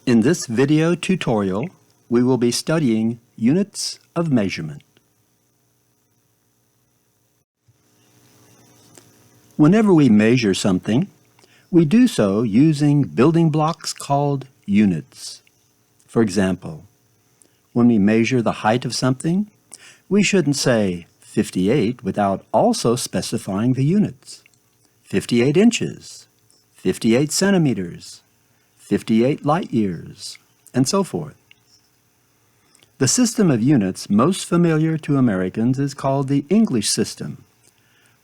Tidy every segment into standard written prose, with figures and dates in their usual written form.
In this video tutorial, we will be studying units of measurement. Whenever we measure something, we do so using building blocks called units. For example, when we measure the height of something, we shouldn't say 58 without also specifying the units. 58 inches, 58 centimeters, 58 light years, and so forth. The system of units most familiar to Americans is called the English system,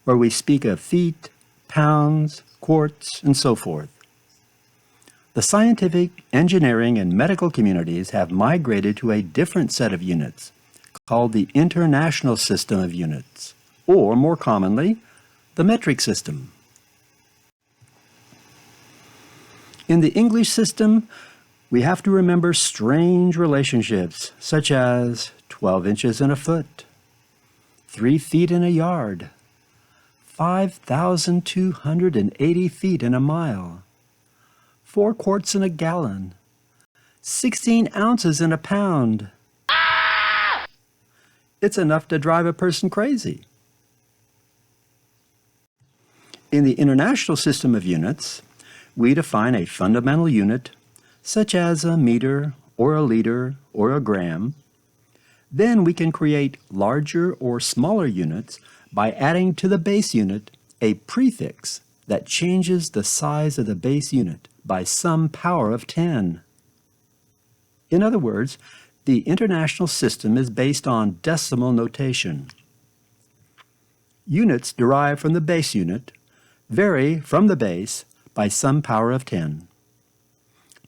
where we speak of feet, pounds, quarts, and so forth. The scientific, engineering, and medical communities have migrated to a different set of units, called the international system of units, or more commonly, the metric system. In the English system, we have to remember strange relationships, such as 12 inches in a foot, 3 feet in a yard, 5,280 feet in a mile, 4 quarts in a gallon, 16 ounces in a pound. It's enough to drive a person crazy. In the international system of units, we define a fundamental unit, such as a meter, or a liter, or a gram. Then we can create larger or smaller units by adding to the base unit a prefix that changes the size of the base unit by some power of 10. In other words, the international system is based on decimal notation. Units derived from the base unit vary from the base by some power of 10.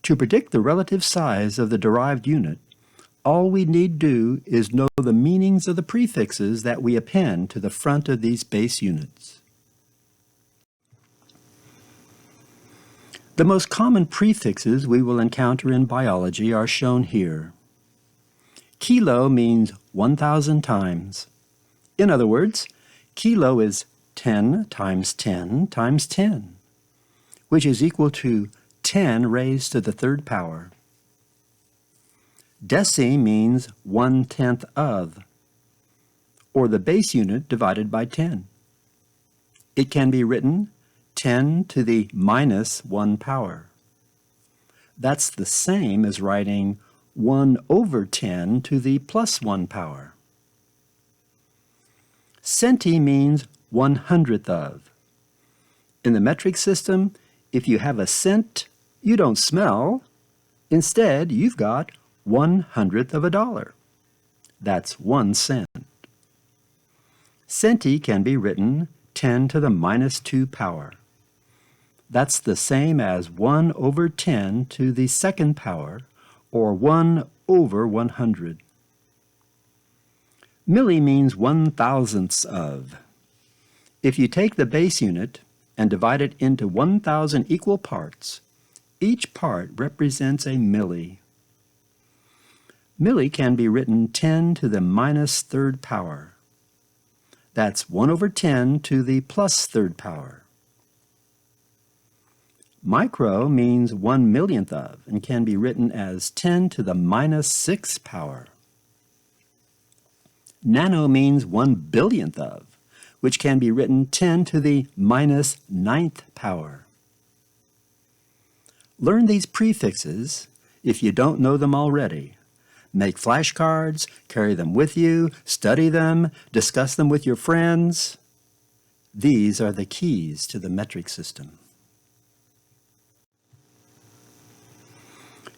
To predict the relative size of the derived unit, all we need do is know the meanings of the prefixes that we append to the front of these base units. The most common prefixes we will encounter in biology are shown here. Kilo means 1,000 times. In other words, kilo is 10 times 10 times 10. Which is equal to 10 raised to the third power. Deci means 1/10 of, or the base unit divided by 10. It can be written 10 to the minus 1 power. That's the same as writing 1/10 to the plus 1 power. Centi means 1/100th of. In the metric system, if you have a cent, you don't smell. Instead, you've got 1/100th of a dollar. That's 1 cent. Centi can be written 10 to the minus 2 power. That's the same as 1/10 to the second power, or 1/100. Milli means 1/1000ths of. If you take the base unit and divide it into 1,000 equal parts, each part represents a milli. Milli can be written 10 to the minus third power. That's 1/10 to the plus third power. Micro means 1/1,000,000th of and can be written as 10 to the minus 6 power. Nano means 1/1000,000th of, which can be written 10 to the minus 9th power. Learn these prefixes if you don't know them already. Make flashcards, carry them with you, study them, discuss them with your friends. These are the keys to the metric system.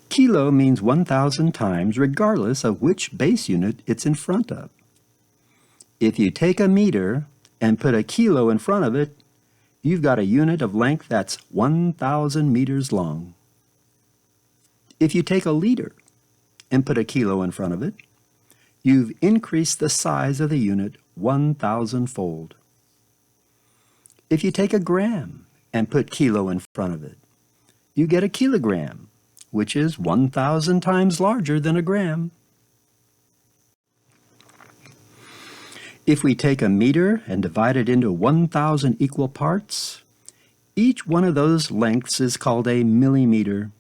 Kilo means 1,000 times regardless of which base unit it's in front of. If you take a meter and put a kilo in front of it, you've got a unit of length that's 1,000 meters long. If you take a liter and put a kilo in front of it, you've increased the size of the unit 1,000-fold. If you take a gram and put kilo in front of it, you get a kilogram, which is 1,000 times larger than a gram. If we take a meter and divide it into 1,000 equal parts, each one of those lengths is called a millimeter.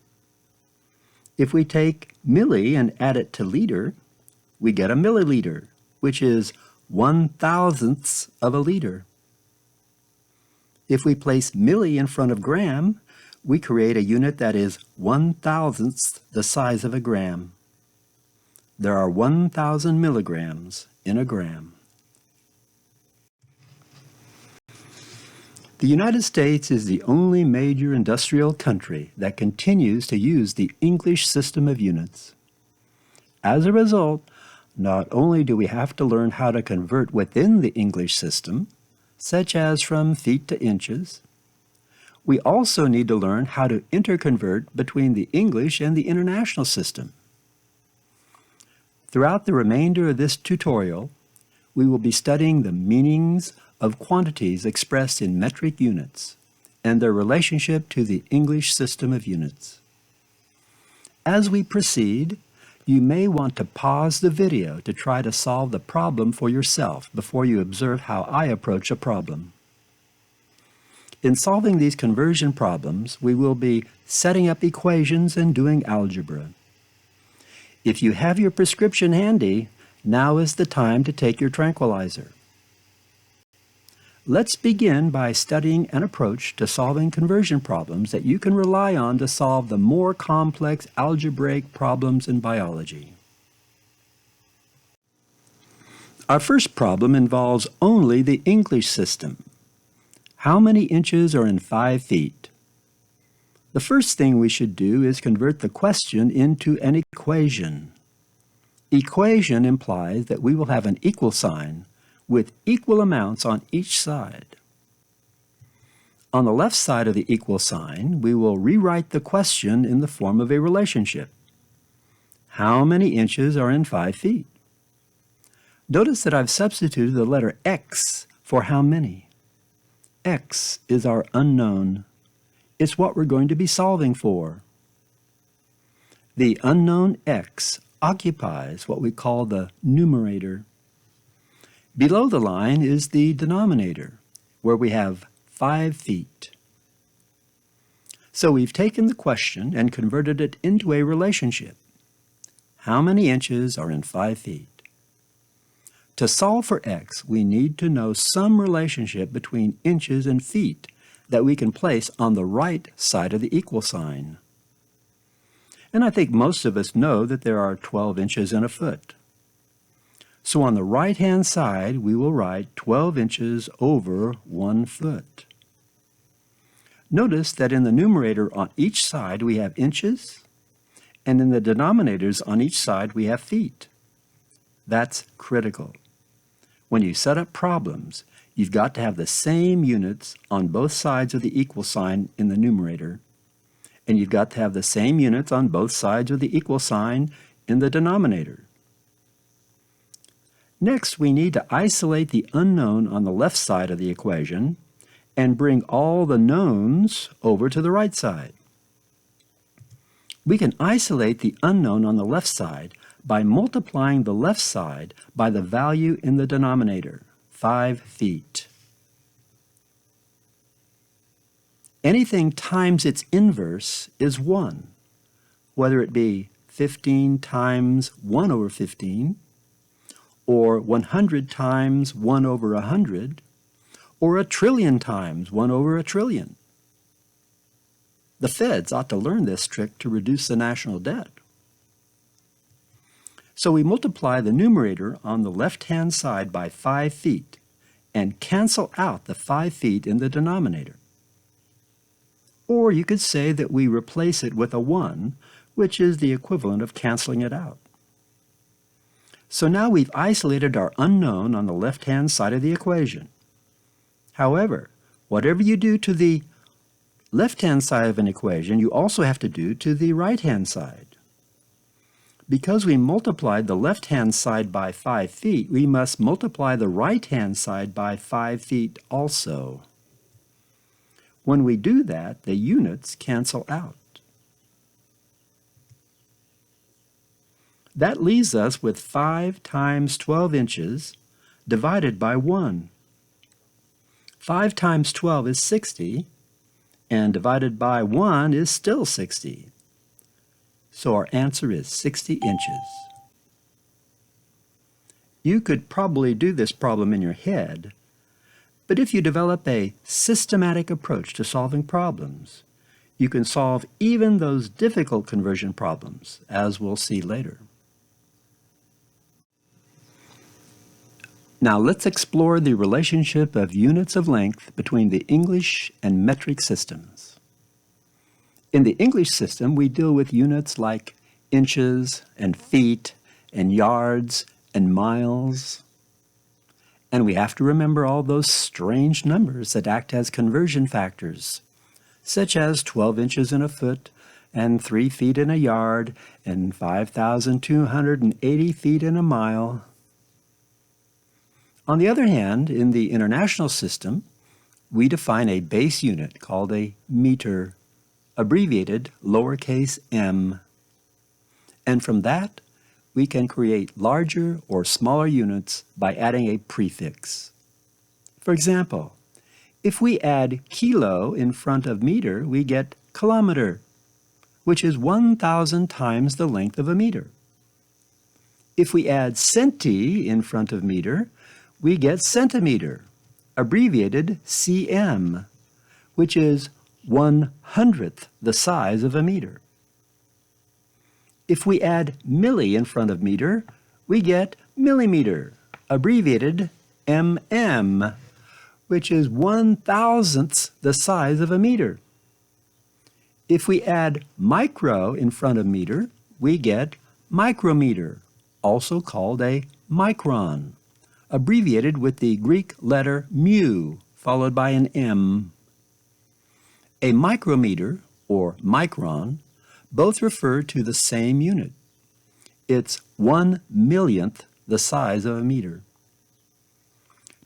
If we take milli and add it to liter, we get a milliliter, which is 1/1000th of a liter. If we place milli in front of gram, we create a unit that is 1/1000th the size of a gram. There are 1,000 milligrams in a gram. The United States is the only major industrial country that continues to use the English system of units. As a result, not only do we have to learn how to convert within the English system, such as from feet to inches, we also need to learn how to interconvert between the English and the international system. Throughout the remainder of this tutorial, we will be studying the meanings of quantities expressed in metric units and their relationship to the English system of units. As we proceed, you may want to pause the video to try to solve the problem for yourself before you observe how I approach a problem. In solving these conversion problems, we will be setting up equations and doing algebra. If you have your prescription handy, now is the time to take your tranquilizer. Let's begin by studying an approach to solving conversion problems that you can rely on to solve the more complex algebraic problems in biology. Our first problem involves only the English system. How many inches are in 5 feet? The first thing we should do is convert the question into an equation. Equation implies that we will have an equal sign with equal amounts on each side. On the left side of the equal sign, we will rewrite the question in the form of a relationship. How many inches are in 5 feet? Notice that I've substituted the letter x for how many. X is our unknown. It's what we're going to be solving for. The unknown x occupies what we call the numerator. Below the line is the denominator, where we have 5 feet. So we've taken the question and converted it into a relationship. How many inches are in 5 feet? To solve for x, we need to know some relationship between inches and feet that we can place on the right side of the equal sign. And I think most of us know that there are 12 inches in a foot. So on the right-hand side, we will write 12 inches over 1 foot. Notice that in the numerator on each side we have inches, and in the denominators on each side we have feet. That's critical. When you set up problems, you've got to have the same units on both sides of the equal sign in the numerator, and you've got to have the same units on both sides of the equal sign in the denominator. Next, we need to isolate the unknown on the left side of the equation and bring all the knowns over to the right side. We can isolate the unknown on the left side by multiplying the left side by the value in the denominator, 5 feet. Anything times its inverse is 1, whether it be 15 times 1 over 15, or 100 times 1 over 100, or 1,000,000,000,000 times 1 over 1,000,000,000,000. The feds ought to learn this trick to reduce the national debt. So we multiply the numerator on the left-hand side by 5 feet and cancel out the 5 feet in the denominator. Or you could say that we replace it with a 1, which is the equivalent of canceling it out. So now we've isolated our unknown on the left-hand side of the equation. However, whatever you do to the left-hand side of an equation, you also have to do to the right-hand side. Because we multiplied the left-hand side by 5 feet, we must multiply the right-hand side by 5 feet also. When we do that, the units cancel out. That leaves us with 5 times 12 inches divided by 1. 5 times 12 is 60, and divided by 1 is still 60. so our answer is 60 inches. You could probably do this problem in your head, but if you develop a systematic approach to solving problems, you can solve even those difficult conversion problems, as we'll see later. Now let's explore the relationship of units of length between the English and metric systems. In the English system, we deal with units like inches and feet and yards and miles. And we have to remember all those strange numbers that act as conversion factors, such as 12 inches in a foot and 3 feet in a yard and 5,280 feet in a mile. On the other hand, in the international system, we define a base unit called a meter, abbreviated lowercase m. And from that, we can create larger or smaller units by adding a prefix. For example, if we add kilo in front of meter, we get kilometer, which is 1,000 times the length of a meter. If we add centi in front of meter, we get centimeter, abbreviated cm, which is 1/100th the size of a meter. If we add milli in front of meter, we get millimeter, abbreviated mm, which is 1,000th the size of a meter. If we add micro in front of meter, we get micrometer, also called a micron, abbreviated with the Greek letter mu, followed by an m. A micrometer, or micron, both refer to the same unit. It's 1/1,000,000th the size of a meter.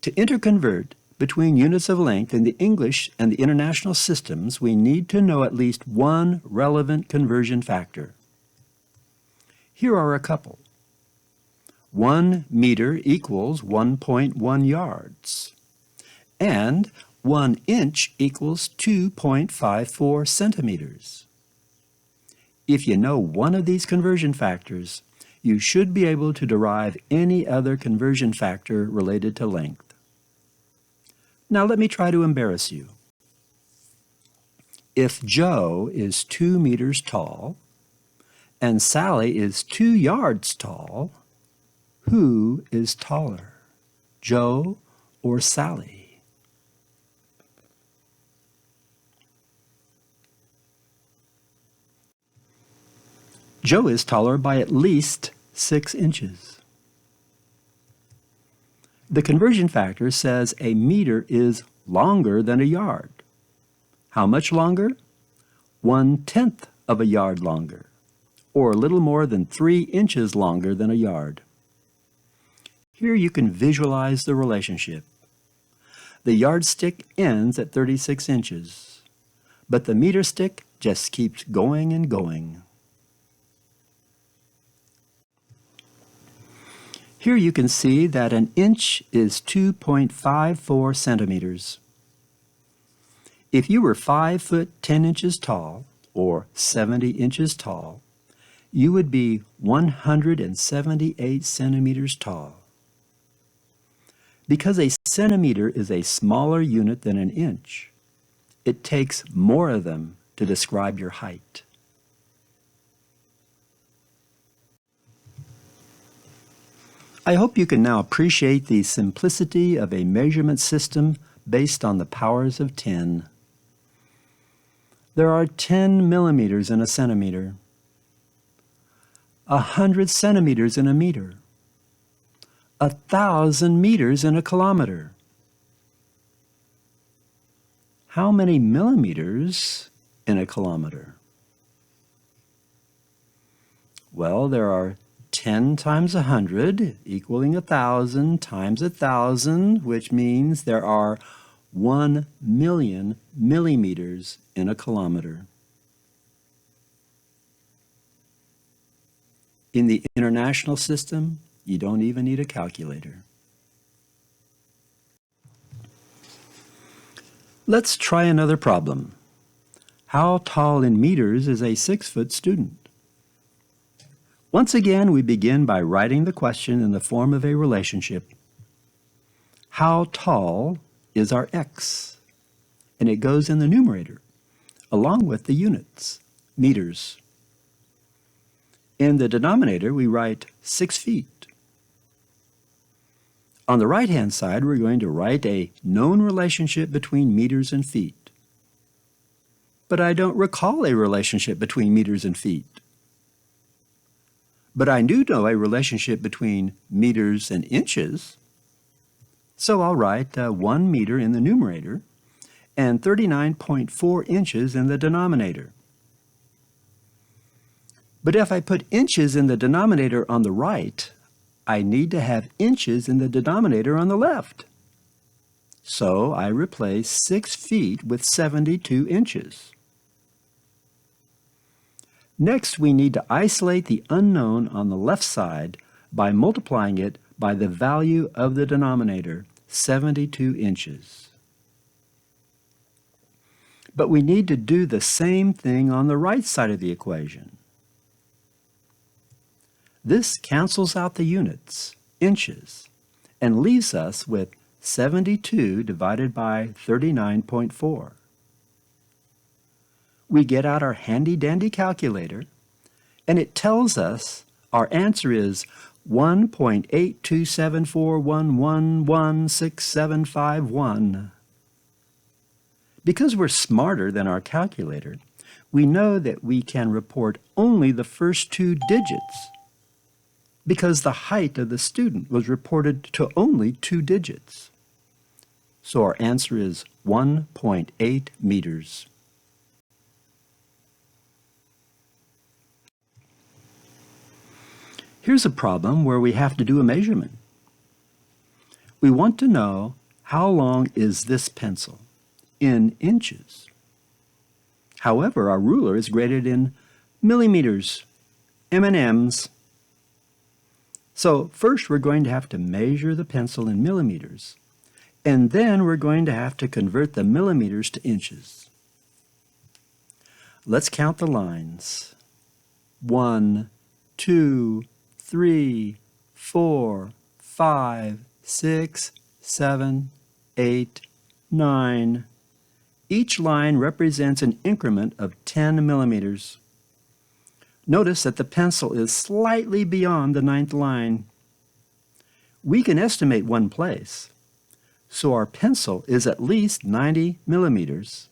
To interconvert between units of length in the English and the international systems, we need to know at least one relevant conversion factor. Here are a couple. 1 meter equals 1.1 yards, and 1 inch equals 2.54 centimeters. If you know one of these conversion factors, you should be able to derive any other conversion factor related to length. Now let me try to embarrass you. If Joe is 2 meters tall and Sally is 2 yards tall, who is taller, Joe or Sally? Joe is taller by at least 6 inches. The conversion factor says a meter is longer than a yard. How much longer? 1/10 of a yard longer, or a little more than 3 inches longer than a yard. Here you can visualize the relationship. The yardstick ends at 36 inches, but the meter stick just keeps going and going. Here you can see that an inch is 2.54 centimeters. If you were 5 foot 10 inches tall, or 70 inches tall, you would be 178 centimeters tall. Because a centimeter is a smaller unit than an inch, it takes more of them to describe your height. I hope you can now appreciate the simplicity of a measurement system based on the powers of 10. There are 10 millimeters in a centimeter, 100 centimeters in a meter, 1,000 meters in a kilometer. How many millimeters in a kilometer? Well, there are 10 times 100 equaling 1,000 times 1,000, which means there are 1,000,000 millimeters in a kilometer. In the international system, you don't even need a calculator. Let's try another problem. How tall in meters is a 6-foot student? Once again, we begin by writing the question in the form of a relationship. How tall is our x? And it goes in the numerator, along with the units, meters. In the denominator, we write 6 feet. On the right-hand side, we're going to write a known relationship between meters and feet. But I don't recall a relationship between meters and feet. But I do know a relationship between meters and inches. So I'll write 1 meter in the numerator and 39.4 inches in the denominator. But if I put inches in the denominator on the right, I need to have inches in the denominator on the left. So I replace 6 feet with 72 inches. Next, we need to isolate the unknown on the left side by multiplying it by the value of the denominator, 72 inches. But we need to do the same thing on the right side of the equation. This cancels out the units, inches, and leaves us with 72 divided by 39.4. We get out our handy-dandy calculator, and it tells us our answer is 1.8274111671. Because we're smarter than our calculator, we know that we can report only the first 2 digits, because the height of the student was reported to only 2 digits. So our answer is 1.8 meters. Here's a problem where we have to do a measurement. We want to know how long is this pencil in inches. However, our ruler is graded in millimeters, M&Ms. So first we're going to have to measure the pencil in millimeters, and then we're going to have to convert the millimeters to inches. Let's count the lines. 1, 2, 3, 4, 5, 6, 7, 8, 9. Each line represents an increment of 10 millimeters. Notice that the pencil is slightly beyond the 9th line. We can estimate one place, so our pencil is at least 90 millimeters,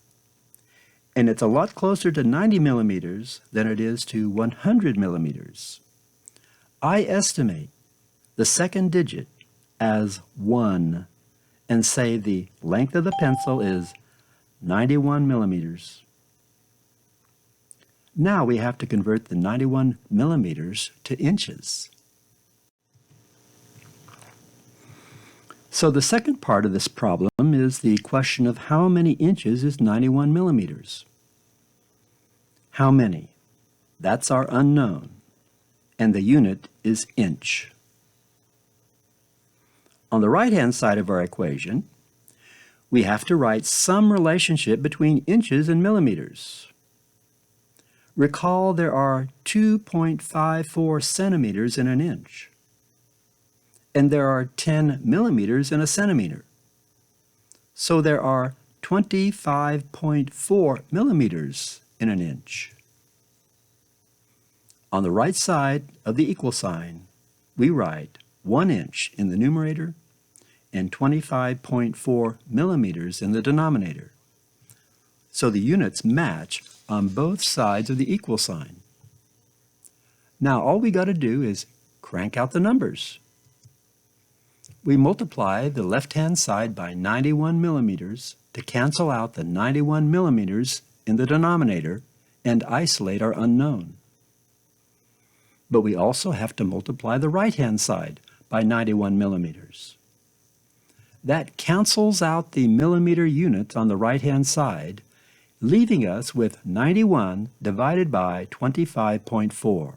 and it's a lot closer to 90 millimeters than it is to 100 millimeters. I estimate the second digit as 1 and say the length of the pencil is 91 millimeters. Now we have to convert the 91 millimeters to inches. So the second part of this problem is the question of how many inches is 91 millimeters. How many? That's our unknown, and the unit is inch. On the right-hand side of our equation, we have to write some relationship between inches and millimeters. Recall there are 2.54 centimeters in an inch, and there are 10 millimeters in a centimeter. So there are 25.4 millimeters in an inch. On the right side of the equal sign, we write 1 inch in the numerator and 25.4 millimeters in the denominator. So the units match on both sides of the equal sign. Now all we got to do is crank out the numbers. We multiply the left-hand side by 91 millimeters to cancel out the 91 millimeters in the denominator and isolate our unknown. But we also have to multiply the right-hand side by 91 millimeters. That cancels out the millimeter units on the right-hand side, leaving us with 91 divided by 25.4.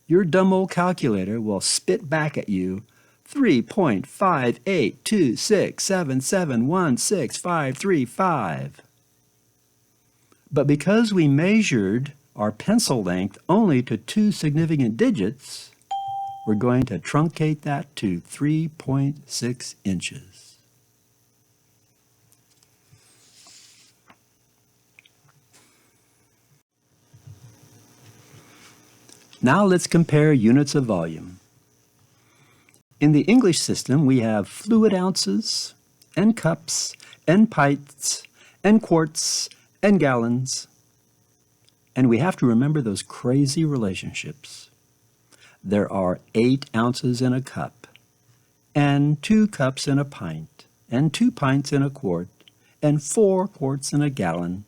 Your dumb old calculator will spit back at you 3.5826771653.5. But because we measured our pencil length only to 2 significant digits, we're going to truncate that to 3.6 inches. Now let's compare units of volume. In the English system, we have fluid ounces, and cups, and pints, and quarts, and gallons. And we have to remember those crazy relationships. There are 8 ounces in a cup, and 2 cups in a pint, and 2 pints in a quart, and 4 quarts in a gallon.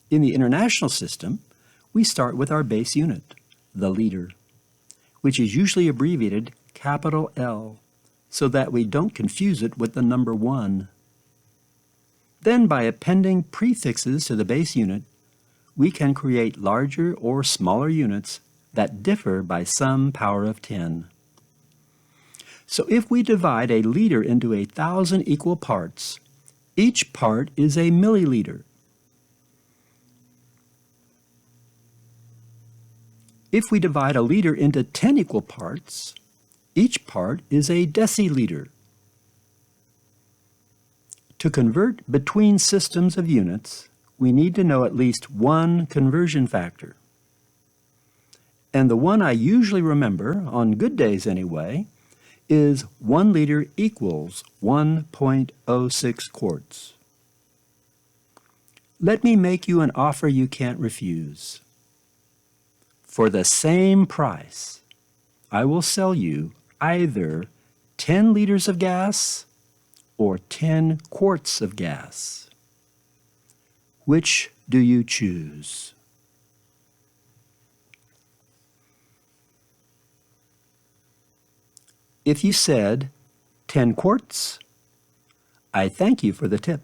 In the international system, we start with our base unit, the liter, which is usually abbreviated capital L, so that we don't confuse it with the number 1. Then, by appending prefixes to the base unit, we can create larger or smaller units that differ by some power of 10. So if we divide a liter into 1,000 equal parts, each part is a milliliter. If we divide a liter into 10 equal parts, each part is a deciliter. To convert between systems of units, we need to know at least one conversion factor. And the one I usually remember, on good days anyway, is 1 liter equals 1.06 quarts. Let me make you an offer you can't refuse. For the same price, I will sell you either 10 liters of gas or 10 quarts of gas. Which do you choose? If you said 10 quarts, I thank you for the tip.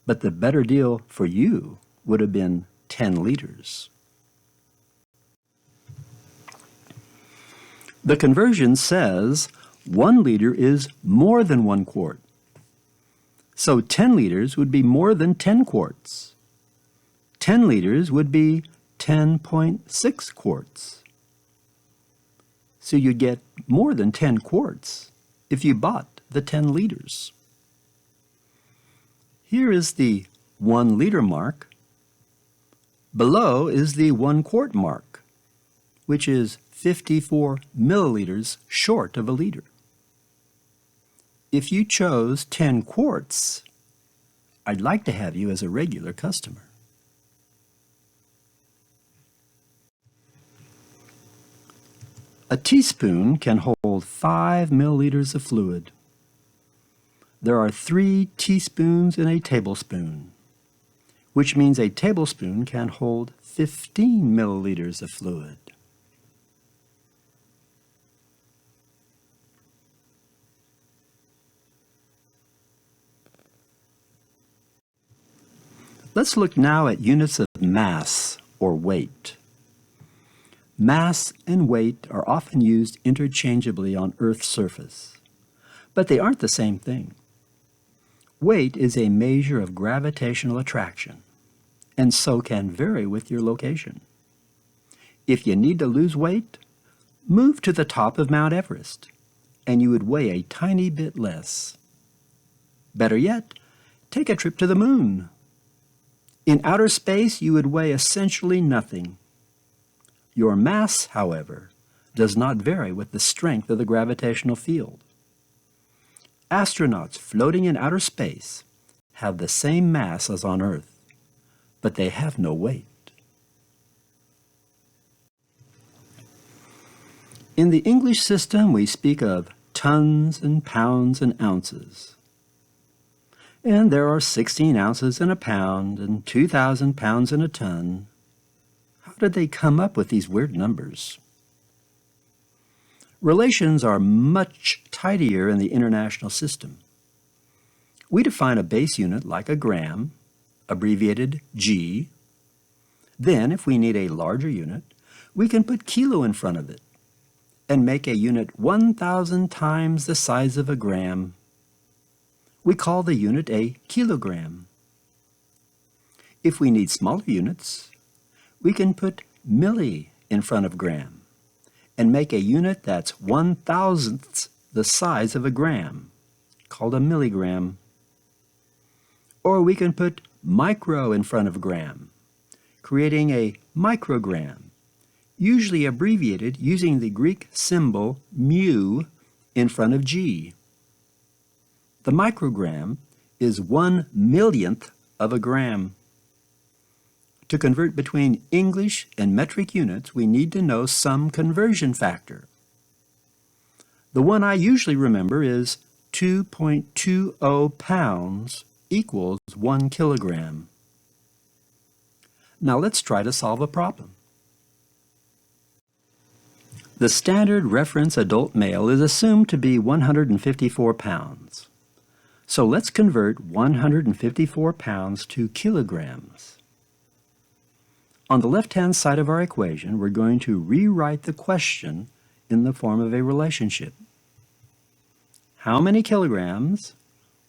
But the better deal for you would have been 10 liters. The conversion says 1 liter is more than 1 quart. So 10 liters would be more than 10 quarts. 10 liters would be 10.6 quarts. So you'd get more than 10 quarts if you bought the 10 liters. Here is the 1 liter mark. Below is the 1 quart mark, which is 54 milliliters short of a liter. If you chose 10 quarts, I'd like to have you as a regular customer. A teaspoon can hold 5 milliliters of fluid. There are 3 teaspoons in a tablespoon, which means a tablespoon can hold 15 milliliters of fluid. Let's look now at units of mass, or weight. Mass and weight are often used interchangeably on Earth's surface, but they aren't the same thing. Weight is a measure of gravitational attraction, and so can vary with your location. If you need to lose weight, move to the top of Mount Everest, and you would weigh a tiny bit less. Better yet, take a trip to the moon. In outer space, you would weigh essentially nothing. Your mass, however, does not vary with the strength of the gravitational field. Astronauts floating in outer space have the same mass as on Earth, but they have no weight. In the English system, we speak of tons and pounds and ounces. And there are 16 ounces in a pound and 2,000 pounds in a ton. How did they come up with these weird numbers? Relations are much tidier in the international system. We define a base unit like a gram, abbreviated G. Then, if we need a larger unit, we can put kilo in front of it and make a unit 1,000 times the size of a gram. We call the unit a kilogram. If we need smaller units, we can put milli in front of gram and make a unit that's 1,000th the size of a gram, called a milligram. Or we can put micro in front of gram, creating a microgram, usually abbreviated using the Greek symbol mu in front of g. The microgram is 1/1,000,000th of a gram. To convert between English and metric units, we need to know some conversion factor. The one I usually remember is 2.20 pounds equals 1 kilogram. Now let's try to solve a problem. The standard reference adult male is assumed to be 154 pounds. So let's convert 154 pounds to kilograms. On the left-hand side of our equation, we're going to rewrite the question in the form of a relationship. How many kilograms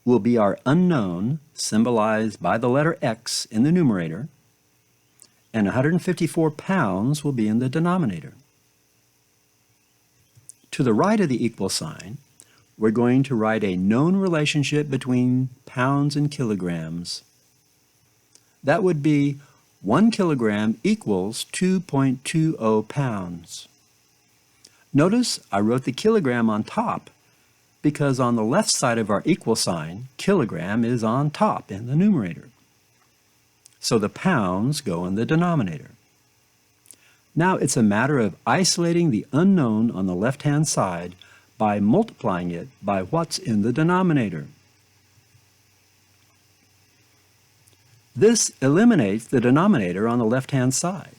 will be our unknown, symbolized by the letter X in the numerator, and 154 pounds will be in the denominator. To the right of the equal sign, we're going to write a known relationship between pounds and kilograms. That would be 1 kilogram equals 2.20 pounds. Notice I wrote the kilogram on top because on the left side of our equal sign, kilogram is on top in the numerator. So the pounds go in the denominator. Now it's a matter of isolating the unknown on the left-hand side by multiplying it by what's in the denominator. This eliminates the denominator on the left-hand side.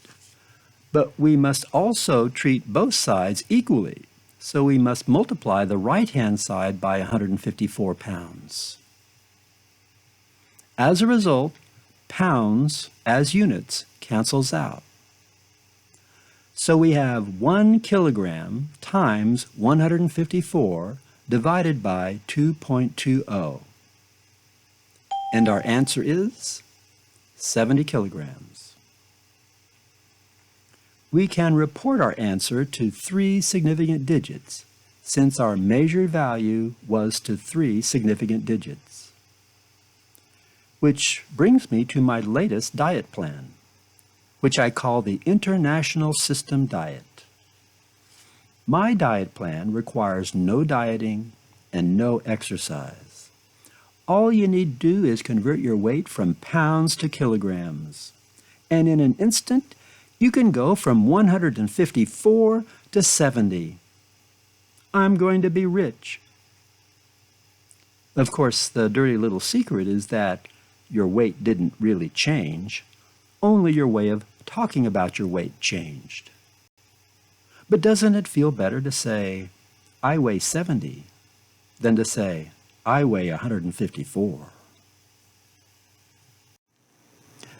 But we must also treat both sides equally, so we must multiply the right-hand side by 154 pounds. As a result, pounds as units cancels out. So we have 1 kilogram times 154 divided by 2.20. And our answer is 70 kilograms. We can report our answer to 3 significant digits, since our measured value was to 3 significant digits. Which brings me to my latest diet plan, which I call the International System Diet. My diet plan requires no dieting and no exercise. All you need to do is convert your weight from pounds to kilograms. And in an instant, you can go from 154 to 70. I'm going to be rich. Of course, the dirty little secret is that your weight didn't really change. Only your way of talking about your weight changed. But doesn't it feel better to say, I weigh 70, than to say, I weigh 154?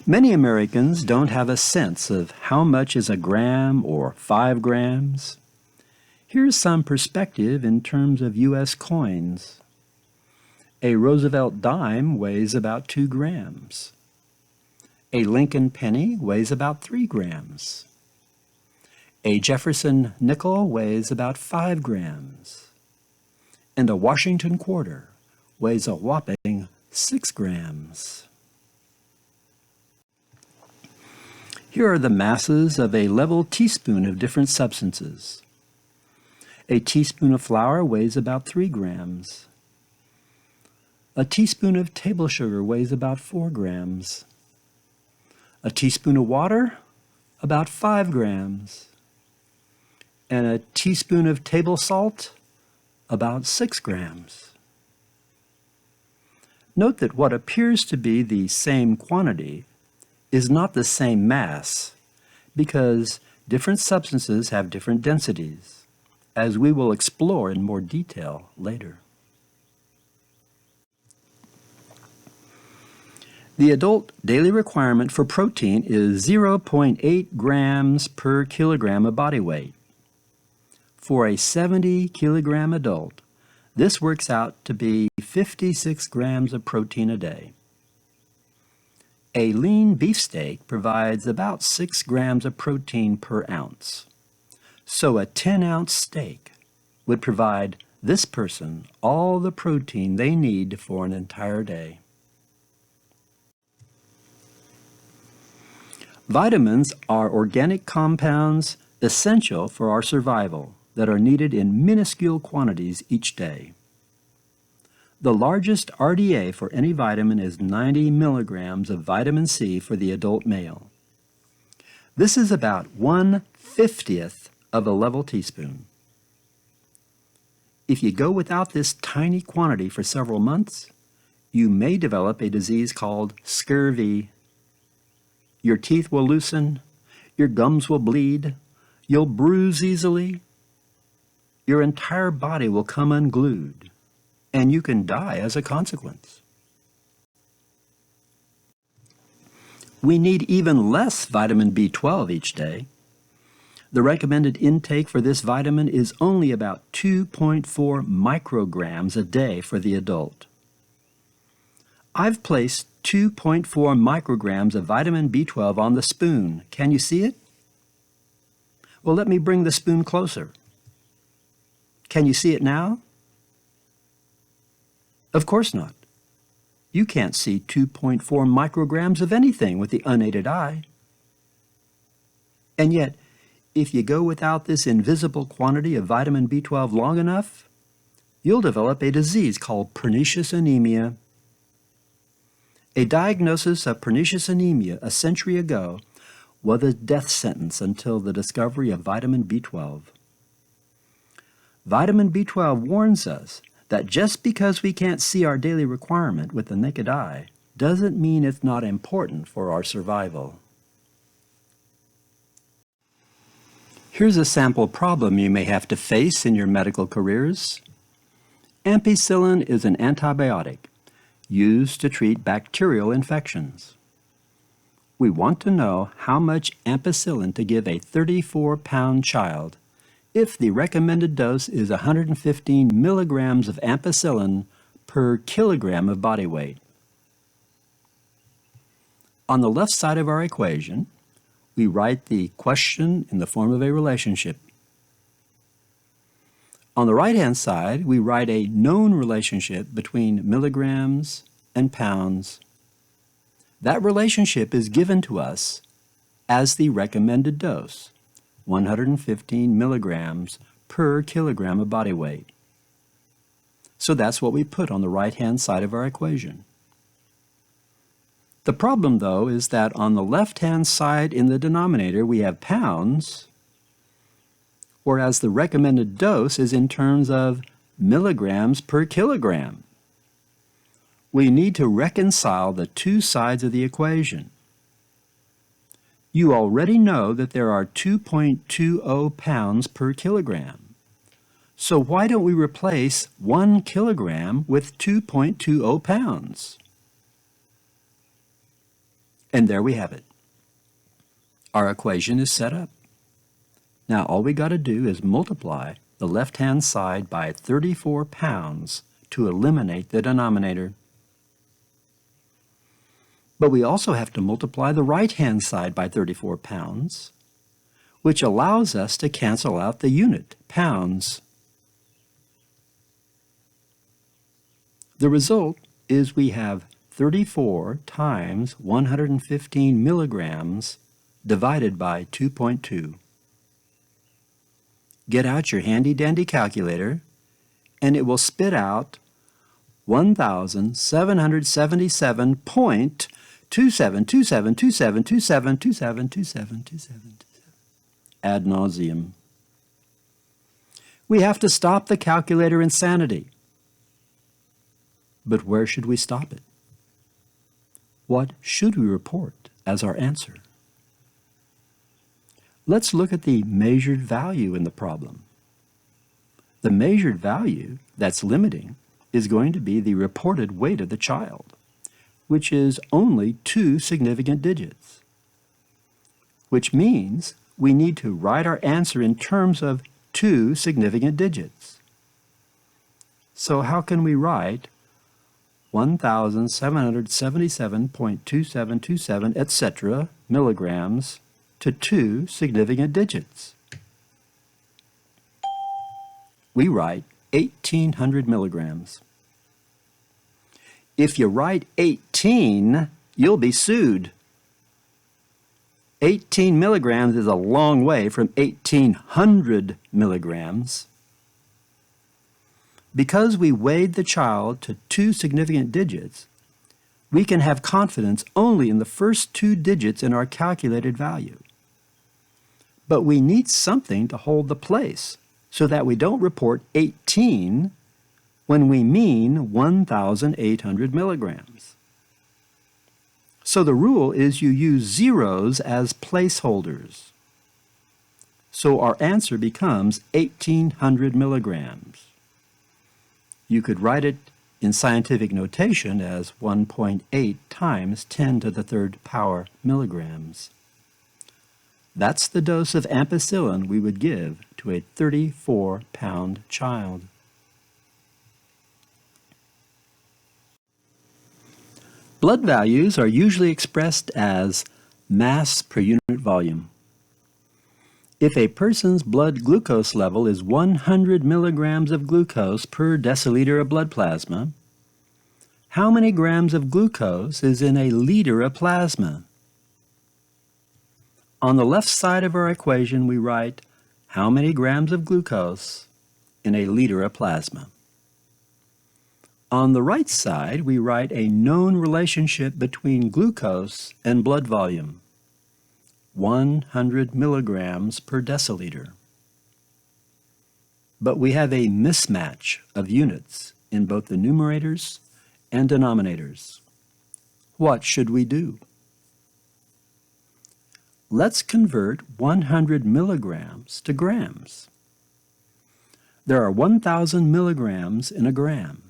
Many Americans don't have a sense of how much is a gram or 5 grams. Here's some perspective in terms of U.S. coins. A Roosevelt dime weighs about 2 grams. A Lincoln penny weighs about 3 grams. A Jefferson nickel weighs about 5 grams. And a Washington quarter weighs a whopping 6 grams. Here are the masses of a level teaspoon of different substances. A teaspoon of flour weighs about 3 grams. A teaspoon of table sugar weighs about 4 grams. A teaspoon of water, about 5 grams. And a teaspoon of table salt, about 6 grams. Note that what appears to be the same quantity is not the same mass, because different substances have different densities, as we will explore in more detail later. The adult daily requirement for protein is 0.8 grams per kilogram of body weight. For a 70 kilogram adult, this works out to be 56 grams of protein a day. A lean beefsteak provides about 6 grams of protein per ounce. So a 10-ounce steak would provide this person all the protein they need for an entire day. Vitamins are organic compounds essential for our survival that are needed in minuscule quantities each day. The largest RDA for any vitamin is 90 milligrams of vitamin C for the adult male. This is about 1/50th of a level teaspoon. If you go without this tiny quantity for several months, you may develop a disease called scurvy. Your teeth will loosen, your gums will bleed, you'll bruise easily, your entire body will come unglued, and you can die as a consequence. We need even less vitamin B12 each day. The recommended intake for this vitamin is only about 2.4 micrograms a day for the adult. I've placed 2.4 micrograms of vitamin B12 on the spoon. Can you see it? Well, let me bring the spoon closer. Can you see it now? Of course not. You can't see 2.4 micrograms of anything with the unaided eye. And yet, if you go without this invisible quantity of vitamin B12 long enough, you'll develop a disease called pernicious anemia. A diagnosis of pernicious anemia a century ago was a death sentence until the discovery of vitamin B12. Vitamin B12 warns us that just because we can't see our daily requirement with the naked eye doesn't mean it's not important for our survival. Here's a sample problem you may have to face in your medical careers. Ampicillin is an antibiotic used to treat bacterial infections. We want to know how much ampicillin to give a 34-pound child if the recommended dose is 115 milligrams of ampicillin per kilogram of body weight. On the left side of our equation, we write the question in the form of a relationship. On the right-hand side, we write a known relationship between milligrams and pounds. That relationship is given to us as the recommended dose, 115 milligrams per kilogram of body weight. So that's what we put on the right-hand side of our equation. The problem, though, is that on the left-hand side in the denominator we have pounds, whereas the recommended dose is in terms of milligrams per kilogram. We need to reconcile the two sides of the equation. You already know that there are 2.20 pounds per kilogram. So why don't we replace 1 kilogram with 2.20 pounds? And there we have it. Our equation is set up. Now all we got to do is multiply the left-hand side by 34 pounds to eliminate the denominator. But we also have to multiply the right-hand side by 34 pounds, which allows us to cancel out the unit, pounds. The result is we have 34 times 115 milligrams divided by 2.2. Get out your handy-dandy calculator, and it will spit out 1,777.27272727272727 ad nauseum. We have to stop the calculator insanity. But where should we stop it? What should we report as our answer? Let's look at the measured value in the problem. The measured value that's limiting is going to be the reported weight of the child, which is only 2 significant digits, which means we need to write our answer in terms of 2 significant digits. So how can we write 1,777.2727, etc. milligrams to two significant digits. We write 1,800 milligrams. If you write 18, you'll be sued. 18 milligrams is a long way from 1,800 milligrams. Because we weighed the child to two significant digits, we can have confidence only in the first two digits in our calculated value. But we need something to hold the place so that we don't report 18 when we mean 1,800 milligrams. So the rule is you use zeros as placeholders. So our answer becomes 1,800 milligrams. You could write it in scientific notation as 1.8 times 10 to the third power milligrams. That's the dose of ampicillin we would give to a 34-pound child. Blood values are usually expressed as mass per unit volume. If a person's blood glucose level is 100 milligrams of glucose per deciliter of blood plasma, how many grams of glucose is in a liter of plasma? On the left side of our equation, we write how many grams of glucose in a liter of plasma. On the right side, we write a known relationship between glucose and blood volume, 100 milligrams per deciliter. But we have a mismatch of units in both the numerators and denominators. What should we do? Let's convert 100 milligrams to grams. There are 1,000 milligrams in a gram.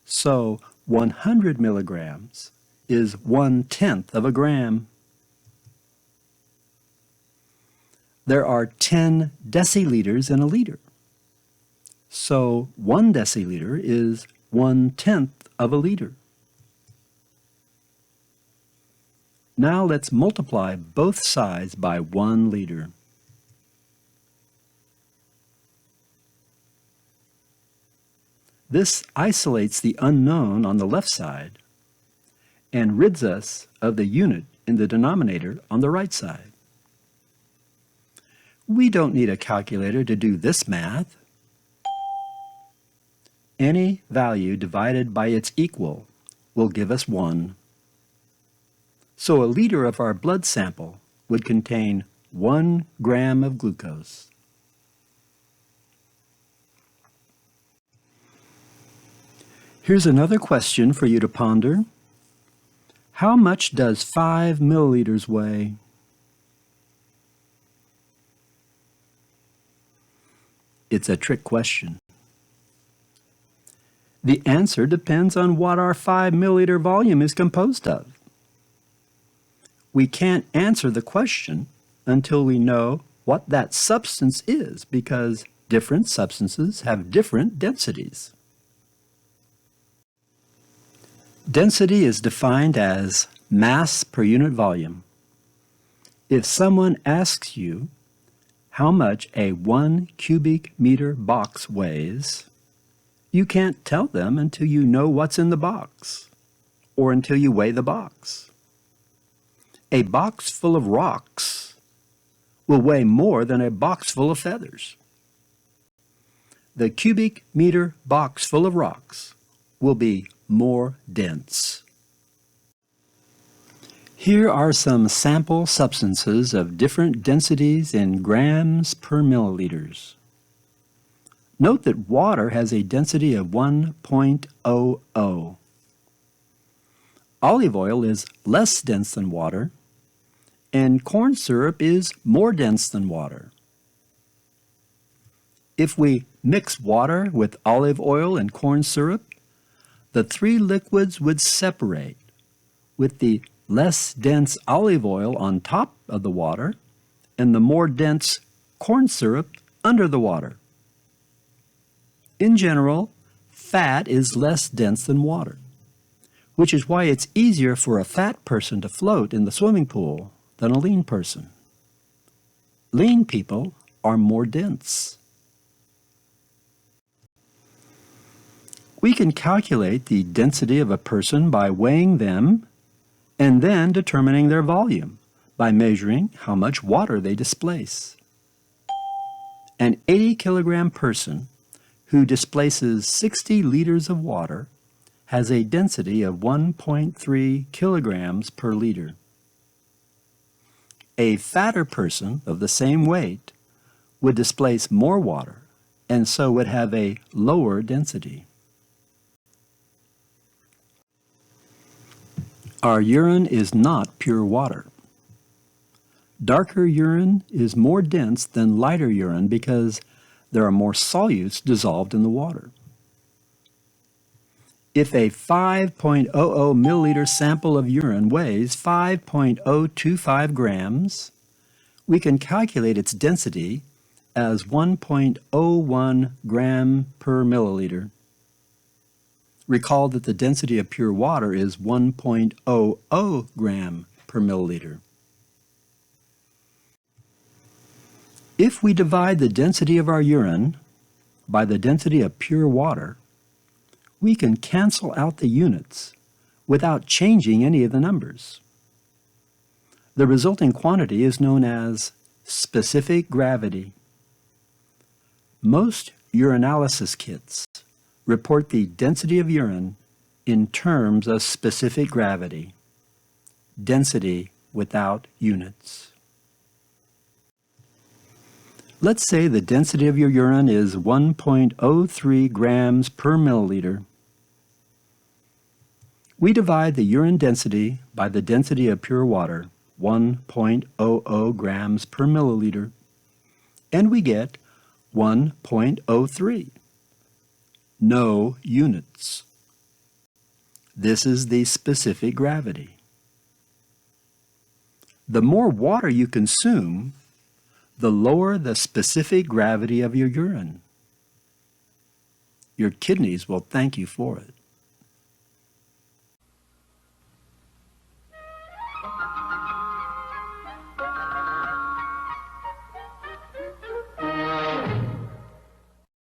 So 100 milligrams is 1/10 of a gram. There are 10 deciliters in a liter. So 1 deciliter is 1/10 of a liter. Now let's multiply both sides by 1 liter. This isolates the unknown on the left side and rids us of the unit in the denominator on the right side. We don't need a calculator to do this math. Any value divided by its equal will give us 1. So a liter of our blood sample would contain 1 gram of glucose. Here's another question for you to ponder. How much does 5 milliliters weigh? It's a trick question. The answer depends on what our 5 milliliter volume is composed of. We can't answer the question until we know what that substance is, because different substances have different densities. Density is defined as mass per unit volume. If someone asks you how much a 1 cubic meter box weighs, you can't tell them until you know what's in the box, or until you weigh the box. A box full of rocks will weigh more than a box full of feathers. The cubic meter box full of rocks will be more dense. Here are some sample substances of different densities in grams per milliliters. Note that water has a density of 1.00. Olive oil is less dense than water, and corn syrup is more dense than water. If we mix water with olive oil and corn syrup, the 3 liquids would separate, with the less dense olive oil on top of the water and the more dense corn syrup under the water. In general, fat is less dense than water, which is why it's easier for a fat person to float in the swimming pool than a lean person. Lean people are more dense. We can calculate the density of a person by weighing them and then determining their volume by measuring how much water they displace. An 80-kilogram person who displaces 60 liters of water has a density of 1.3 kilograms per liter. A fatter person of the same weight would displace more water and so would have a lower density. Our urine is not pure water. Darker urine is more dense than lighter urine because there are more solutes dissolved in the water. If a 5.00 milliliter sample of urine weighs 5.025 grams, we can calculate its density as 1.01 gram per milliliter. Recall that the density of pure water is 1.00 gram per milliliter. If we divide the density of our urine by the density of pure water, we can cancel out the units without changing any of the numbers. The resulting quantity is known as specific gravity. Most urinalysis kits report the density of urine in terms of specific gravity, density without units. Let's say the density of your urine is 1.03 grams per milliliter. We divide the urine density by the density of pure water, 1.00 grams per milliliter, and we get 1.03. No units. This is the specific gravity. The more water you consume, the lower the specific gravity of your urine. Your kidneys will thank you for it.